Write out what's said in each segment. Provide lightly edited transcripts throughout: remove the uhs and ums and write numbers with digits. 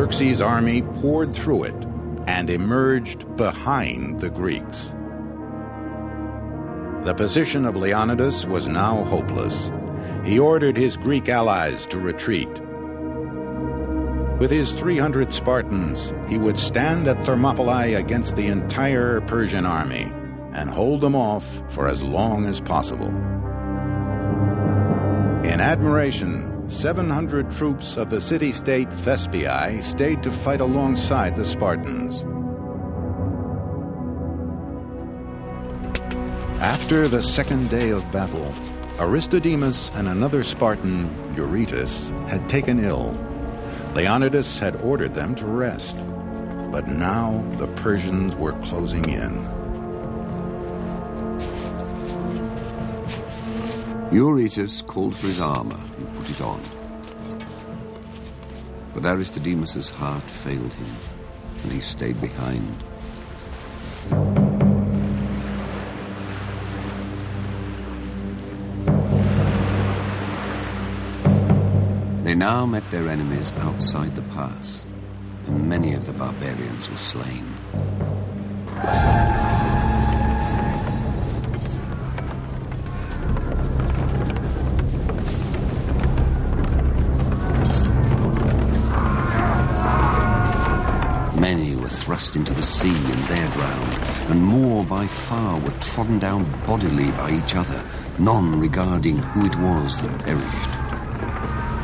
Xerxes' army poured through it and emerged behind the Greeks. The position of Leonidas was now hopeless. He ordered his Greek allies to retreat. With his 300 Spartans, he would stand at Thermopylae against the entire Persian army and hold them off for as long as possible. In admiration, 700 troops of the city-state Thespiae stayed to fight alongside the Spartans. After the second day of battle, Aristodemus and another Spartan, Eurytus, had taken ill. Leonidas had ordered them to rest, but now the Persians were closing in. Eurytus called for his armor and put it on. But Aristodemus's heart failed him, and he stayed behind. They now met their enemies outside the pass, and many of the barbarians were slain. Many were thrust into the sea and there drowned, and more by far were trodden down bodily by each other, none regarding who it was that perished.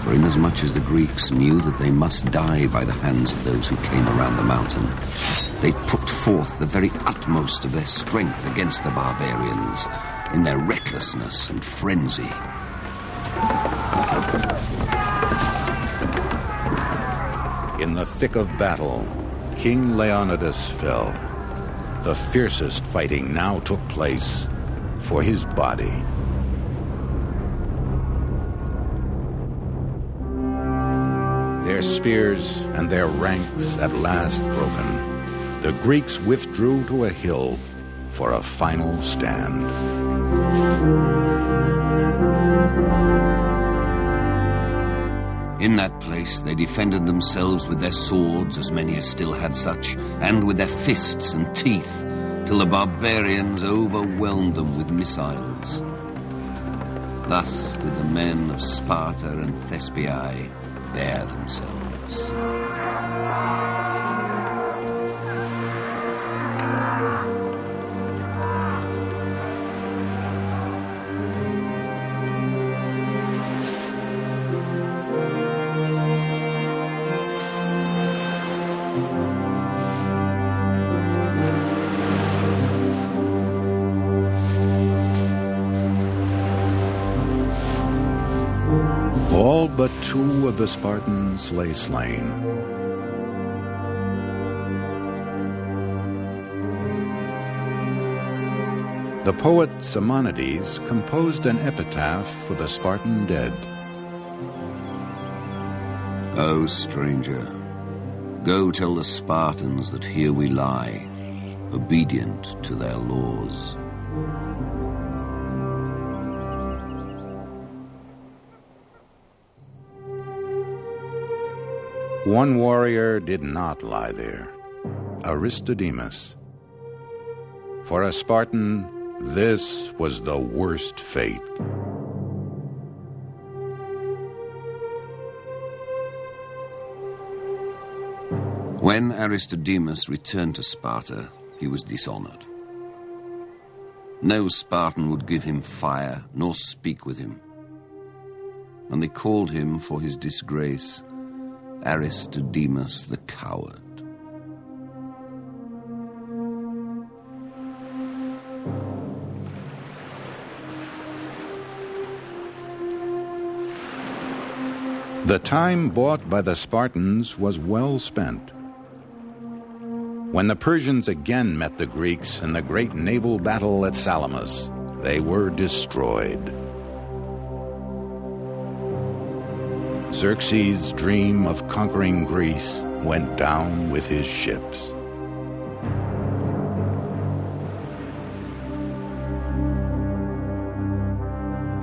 For inasmuch as the Greeks knew that they must die by the hands of those who came around the mountain, they put forth the very utmost of their strength against the barbarians in their recklessness and frenzy. In the thick of battle, King Leonidas fell. The fiercest fighting now took place for his body. Their spears and their ranks at last broken, the Greeks withdrew to a hill for a final stand. In that place they defended themselves with their swords, as many as still had such, and with their fists and teeth, till the barbarians overwhelmed them with missiles. Thus did the men of Sparta and Thespiae bear themselves. All but 2 of the Spartans lay slain. The poet Simonides composed an epitaph for the Spartan dead. O stranger, go tell the Spartans that here we lie, obedient to their laws. One warrior did not lie there, Aristodemus. For a Spartan, this was the worst fate. When Aristodemus returned to Sparta, he was dishonored. No Spartan would give him fire nor speak with him, and they called him for his disgrace Aristodemus the coward. The time bought by the Spartans was well spent. When the Persians again met the Greeks in the great naval battle at Salamis, they were destroyed. Xerxes' dream of conquering Greece went down with his ships.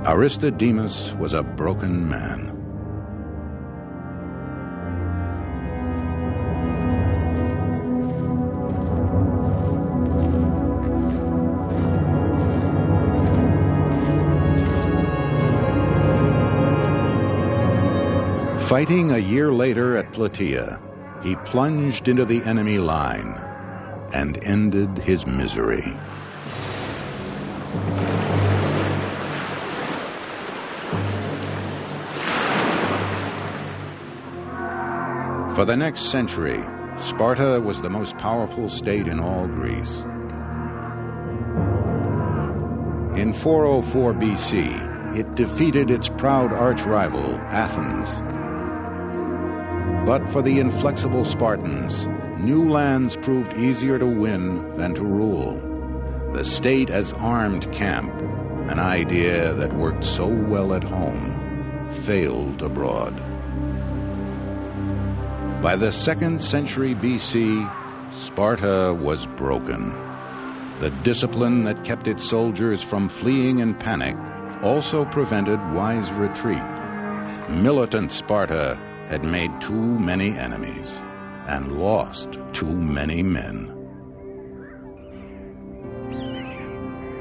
Aristodemus was a broken man. Fighting a year later at Plataea, he plunged into the enemy line and ended his misery. For the next century, Sparta was the most powerful state in all Greece. In 404 BC, it defeated its proud arch-rival, Athens. But for the inflexible Spartans, new lands proved easier to win than to rule. The state as armed camp, an idea that worked so well at home, failed abroad. By the 2nd century BC, Sparta was broken. The discipline that kept its soldiers from fleeing in panic also prevented wise retreat. Militant Sparta had made too many enemies and lost too many men.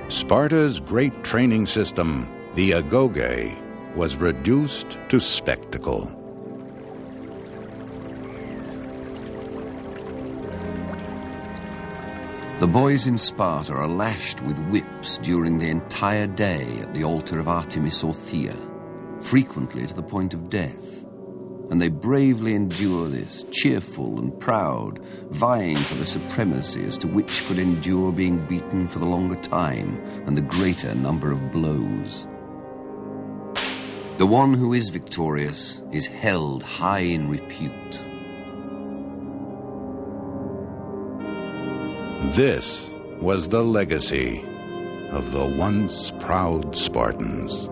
Sparta's great training system, the agoge, was reduced to spectacle. The boys in Sparta are lashed with whips during the entire day at the altar of Artemis or Thea, frequently to the point of death. And they bravely endure this, cheerful and proud, vying for the supremacy as to which could endure being beaten for the longer time and the greater number of blows. The one who is victorious is held high in repute. This was the legacy of the once proud Spartans.